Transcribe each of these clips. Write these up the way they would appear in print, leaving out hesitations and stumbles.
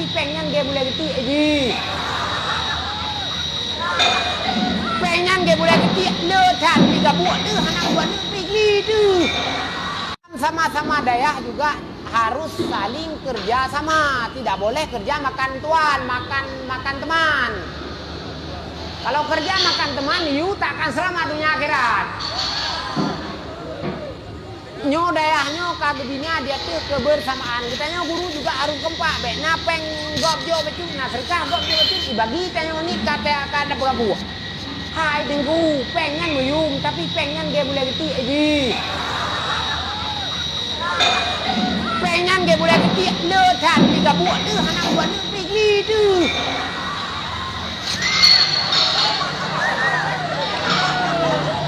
tapi pengen dia boleh getik aja. Pengen dia boleh getik letan tiga buat tu, anak buat tu pergi tu. Sama-sama daerah juga harus saling kerja sama, tidak boleh kerja makan tuan, makan teman. Kalau kerja makan teman, you tak akan selamat dunia akhirat. Nyo daerahnya kagebinya dia tuh kebersamaan. Kitanya guru juga harus kempak, be napeng gobjo betul, nah serkah gobjo betul, dibagi tanya ni kata ada berapa. Hai dengku, pengen muyum, tapi pengen dia boleh getik aja. Pengen dia boleh getik letan tiga buat tu, anak buat tu pergi tu.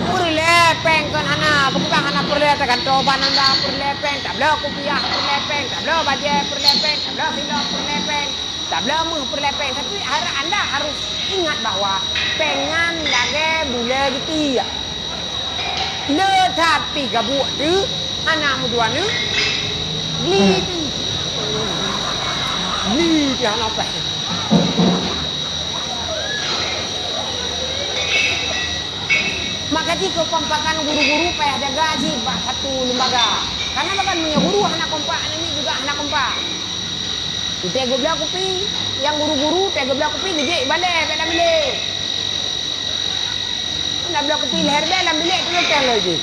Perlepeng kan anak, bukan anak perlepeng kan coba anda perlepeng, tak boleh kopiah perlepeng, tak boleh baju perlepeng, tak boleh silap perlepeng, tak boleh meh perlepeng. Tapi anda harus ingat bahwa pengen lagi boleh gitu ya. Letak tiga buat tu, anak dua tu, beli tu, beli dia anak apa? Maka jika kompakan guru-guru payah jaga sih satu lembaga. Karena bahkan punya guru anak kompak ini juga anak kompak. Tiga belah kopi, yang guru-guru tiga belah kopi gede balik dalam bilik. Nak belah kopi leher dalam bilik tu lepas lagi.